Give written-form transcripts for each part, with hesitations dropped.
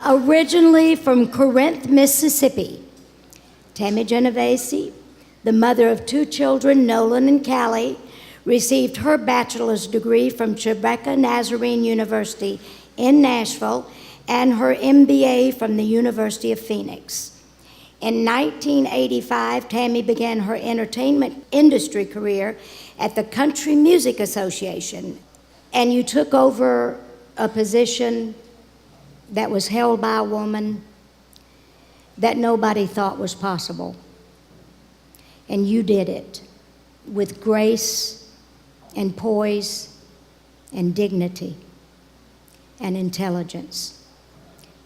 Originally from Corinth, Mississippi, Tammy Genovese, the mother of two children, Nolan and Callie, received her bachelor's degree from Tribeca Nazarene University in Nashville and her MBA from the University of Phoenix. In 1985, Tammy began her entertainment industry career at the Country Music Association, and you took over a position that was held by a woman that nobody thought was possible. And you did it with grace and poise and dignity and intelligence.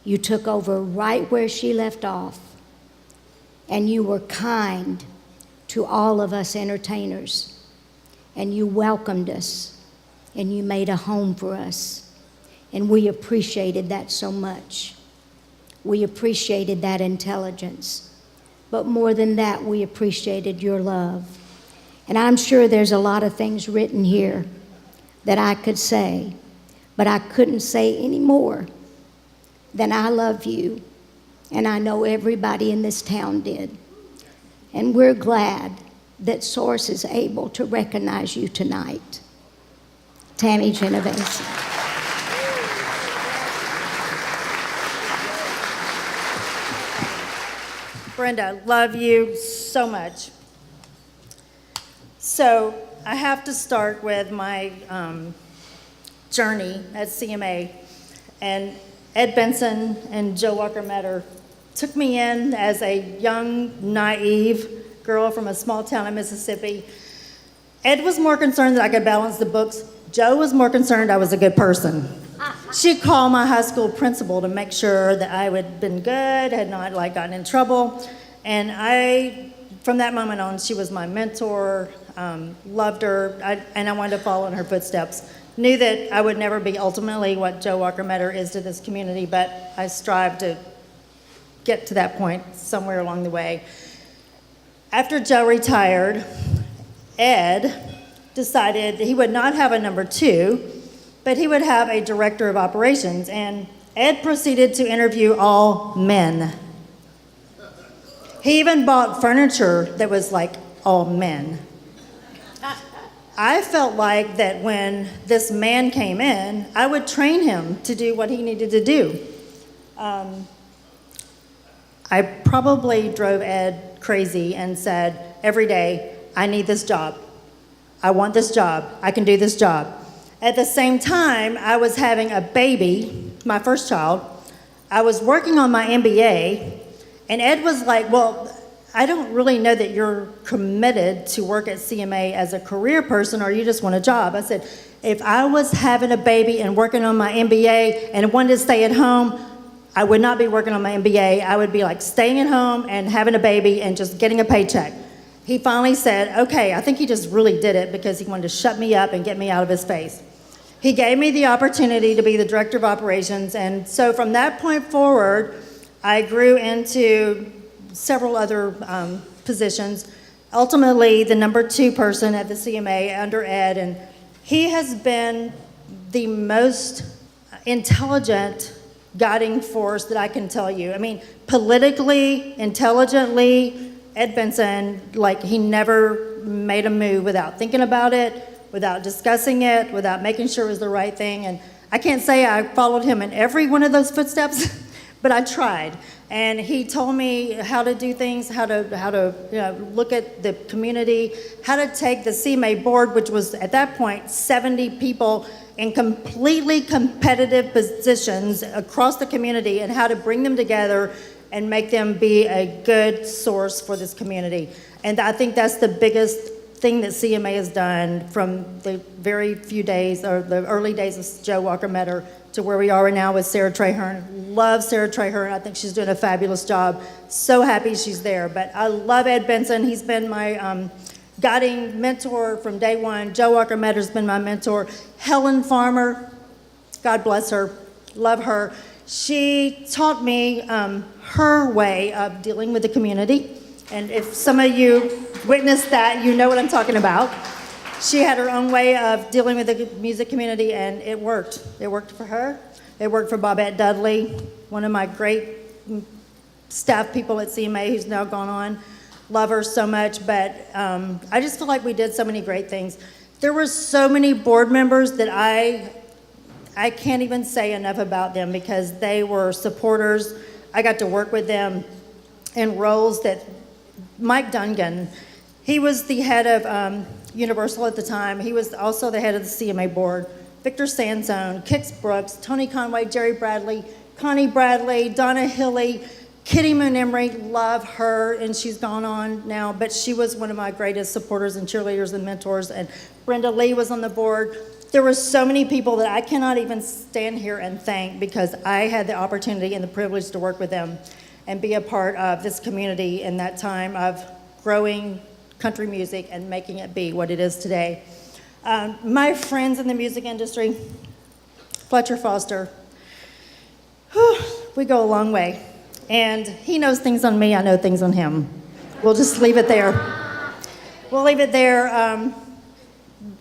You took over right where she left off, and you were kind to all of us entertainers, and you welcomed us, and you made a home for us. And we appreciated that so much. We appreciated that intelligence. But more than that, we appreciated your love. And I'm sure there's a lot of things written here that I could say, but I couldn't say any more than I love you, and I know everybody in this town did. And we're glad that Source is able to recognize you tonight. Tammy Genovese. Brenda, love you so much. So I have to start with my journey at CMA. And Ed Benson and Joe Walker Metter took me in as a young, naive girl from a small town in Mississippi. Ed was more concerned that I could balance the books. Joe was more concerned I was a good person. She called my high school principal to make sure that I had been good, had not gotten in trouble. And from that moment on, she was my mentor, loved her, and I wanted to follow in her footsteps. Knew that I would never be ultimately what Joe Walker Metter is to this community, but I strived to get to that point somewhere along the way. After Joe retired, Ed decided he would not have a number two, but he would have a director of operations, and Ed proceeded to interview all men. He even bought furniture that was all men. I felt like that when this man came in, I would train him to do what he needed to do. I probably drove Ed crazy and said every day, I need this job. I want this job. I can do this job. At the same time, I was having a baby, my first child. I was working on my MBA, and Ed was like, well, I don't really know that you're committed to work at CMA as a career person, or you just want a job. I said, if I was having a baby and working on my MBA and wanted to stay at home, I would not be working on my MBA. I would be staying at home and having a baby and just getting a paycheck. He finally said, okay, I think he just really did it because he wanted to shut me up and get me out of his face. He gave me the opportunity to be the director of operations, and so from that point forward, I grew into several other positions. Ultimately, the number two person at the CMA under Ed, and he has been the most intelligent guiding force that I can tell you. I mean, politically, intelligently, Ed Benson, he never made a move without thinking about it, without discussing it, without making sure it was the right thing. And I can't say I followed him in every one of those footsteps, but I tried. And he told me how to do things, how to look at the community, how to take the CMA board, which was at that point 70 people in completely competitive positions across the community, and how to bring them together and make them be a good source for this community. And I think that's the biggest thing that CMA has done from the very few days, or the early days of Joe Walker Metter, to where we are right now with Sarah Traherne. Love Sarah Traherne. I think she's doing a fabulous job. So happy she's there. But I love Ed Benson. He's been my guiding mentor from day one. Joe Walker Metter's been my mentor. Helen Farmer, God bless her, love her. She taught me her way of dealing with the community. And if some of you witnessed that, you know what I'm talking about. She had her own way of dealing with the music community, and it worked. It worked for her. They worked for Bobette Dudley, one of my great staff people at CMA who's now gone on. Love her so much, but I just feel like we did so many great things. There were so many board members that I can't even say enough about them because they were supporters. I got to work with them in roles that Mike Dungan, he was the head of Universal at the time. He was also the head of the CMA board. Victor Sansone, Kix Brooks, Tony Conway, Jerry Bradley, Connie Bradley, Donna Hilley, Kitty Moon Emery, love her, and she's gone on now, but she was one of my greatest supporters and cheerleaders and mentors, and Brenda Lee was on the board. There were so many people that I cannot even stand here and thank because I had the opportunity and the privilege to work with them and be a part of this community in that time of growing country music and making it be what it is today. My friends in the music industry, Fletcher Foster, we go a long way. And he knows things on me, I know things on him. We'll just leave it there. We'll leave it there.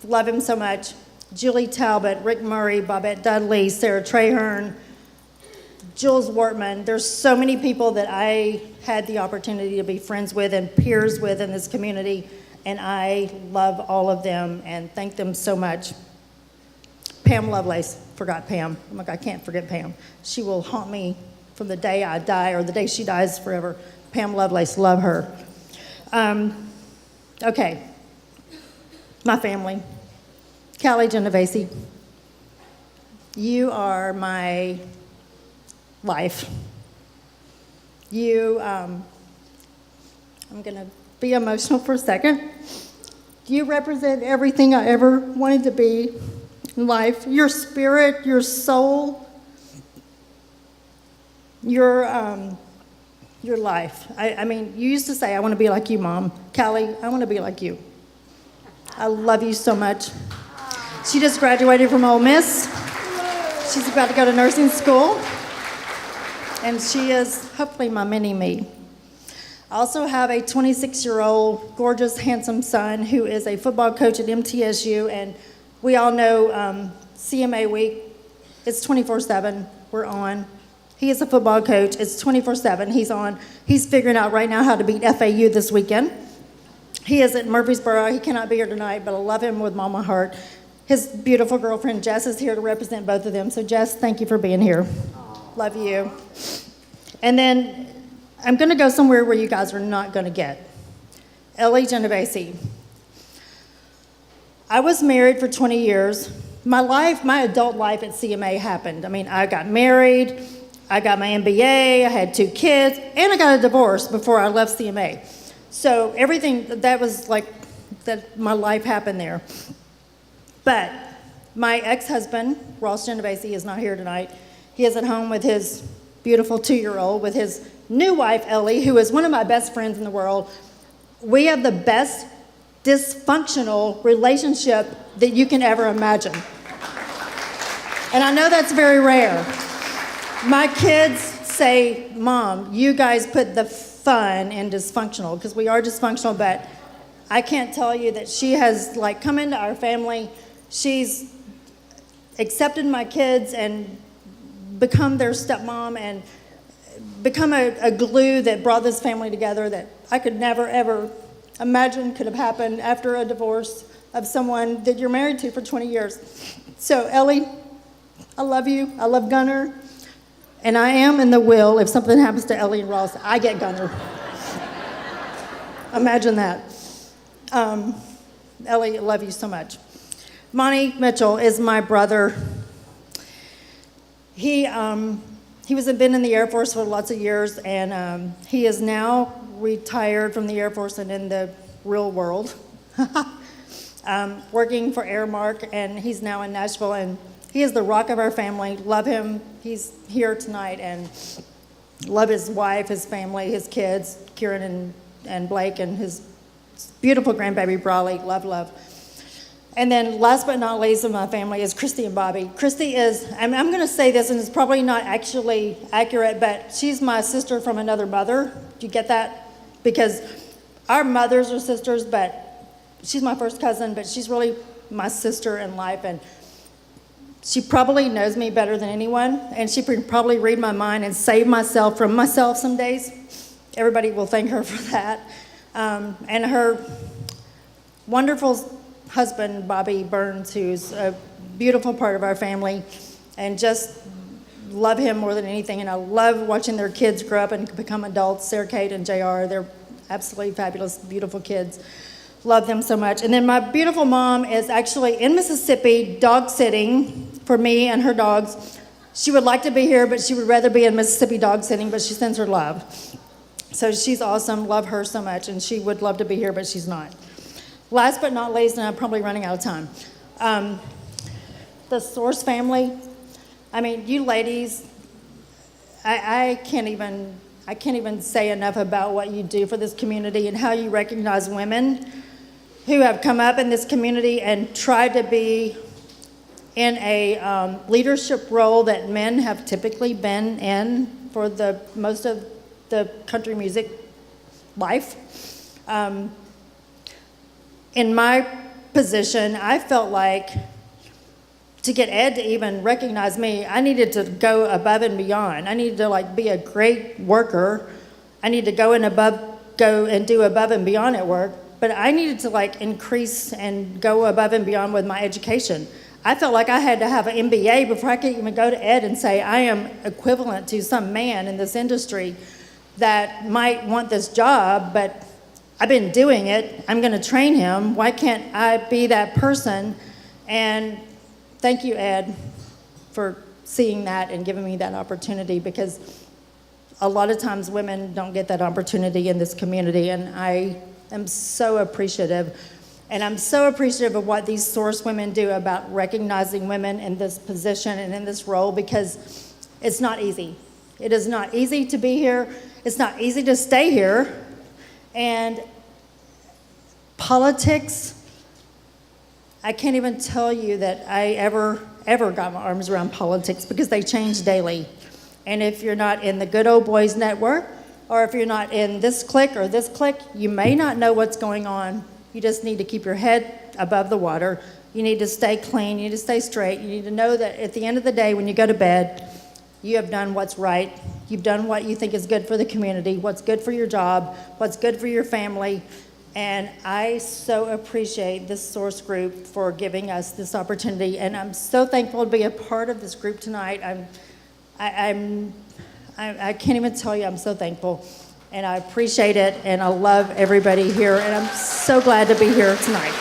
Love him so much. Julie Talbot, Rick Murray, Bobette Dudley, Sarah Traherne, Jules Wortman. There's so many people that I had the opportunity to be friends with and peers with in this community, and I love all of them and thank them so much. Pam Lovelace, forgot Pam. I'm like, I can't forget Pam. She will haunt me from the day I die or the day she dies forever. Pam Lovelace, love her. Okay, my family. Callie Genovese, you are my life. I'm gonna be emotional for a second. You represent everything I ever wanted to be in life. Your spirit, your soul, your life. I mean, you used to say, I want to be like you, Mom. Callie, I want to be like you. I love you so much. She just graduated from Ole Miss. She's about to go to nursing school. And she is hopefully my mini-me. I also have a 26-year-old, gorgeous, handsome son who is a football coach at MTSU. And we all know CMA week. It's 24/7. We're on. He is a football coach. It's 24/7. He's on. He's figuring out right now how to beat FAU this weekend. He is at Murfreesboro. He cannot be here tonight, but I love him with all my heart. His beautiful girlfriend, Jess, is here to represent both of them. So, Jess, thank you for being here. Love you. And then I'm going to go somewhere where you guys are not going to get. Ellie Genovese. I was married for 20 years. My adult life at CMA happened. I mean, I got married, I got my MBA, I had 2 kids, and I got a divorce before I left CMA. So everything, that was like, that my life happened there. But my ex-husband, Ross Genovese, is not here tonight. He is at home with his beautiful 2-year-old, with his new wife, Ellie, who is one of my best friends in the world. We have the best dysfunctional relationship that you can ever imagine. And I know that's very rare. My kids say, Mom, you guys put the fun in dysfunctional, because we are dysfunctional, but I can't tell you that she has come into our family. She's accepted my kids and become their stepmom and become a glue that brought this family together that I could never, ever imagine could have happened after a divorce of someone that you're married to for 20 years. So, Ellie, I love you. I love Gunner. And I am in the will, if something happens to Ellie and Ross, I get Gunner. Imagine that. Ellie, I love you so much. Monty Mitchell is my brother. He was been in the Air Force for lots of years, and he is now retired from the Air Force and in the real world, working for Airmark, and he's now in Nashville, and he is the rock of our family. Love him. He's here tonight, and love his wife, his family, his kids, Kieran and Blake, and his beautiful grandbaby, Brawley. Love, love. And then last but not least of my family is Christy and Bobby. Christy is, I'm going to say this, and it's probably not actually accurate, but she's my sister from another mother. Do you get that? Because our mothers are sisters, but she's my first cousin, but she's really my sister in life. And She probably knows me better than anyone, and she can probably read my mind and save myself from myself some days. Everybody will thank her for that. And her wonderful husband, Bobby Burns, who's a beautiful part of our family, and just love him more than anything. And I love watching their kids grow up and become adults. Sarah Kate and JR, they're absolutely fabulous, beautiful kids. Love them so much. And then my beautiful mom is actually in Mississippi dog sitting for me and her dogs. She would like to be here, but she would rather be in Mississippi dog sitting, but she sends her love. So she's awesome, love her so much, and she would love to be here, but she's not. Last but not least, and I'm probably running out of time, the Source family. I mean, you ladies, I can't even say enough about what you do for this community and how you recognize women who have come up in this community and tried to be in a leadership role that men have typically been in for the most of the country music life. In my position, I felt like to get Ed to even recognize me, I needed to go above and beyond. I needed to be a great worker. I needed to go and do above and beyond at work. But I needed to increase and go above and beyond with my education. I felt like I had to have an MBA before I could even go to Ed and say I am equivalent to some man in this industry that might want this job, but I've been doing it. I'm going to train him. Why can't I be that person? And thank you, Ed, for seeing that and giving me that opportunity, because a lot of times women don't get that opportunity in this community, and I am so appreciative. And I'm so appreciative of what these Source women do about recognizing women in this position and in this role, because it's not easy. It is not easy to be here. It's not easy to stay here. And politics, I can't even tell you that I ever got my arms around politics, because they change daily. And if you're not in the good old boys network, or if you're not in this clique or this clique, you may not know what's going on. You just need to keep your head above the water. You need to stay clean. You need to stay straight. You need to know that at the end of the day, when you go to bed, you have done what's right. You've done what you think is good for the community, what's good for your job, what's good for your family. And I so appreciate this Source group for giving us this opportunity. And I'm so thankful to be a part of this group tonight. I can't even tell you, I'm so thankful. And I appreciate it, and I love everybody here, and I'm so glad to be here tonight.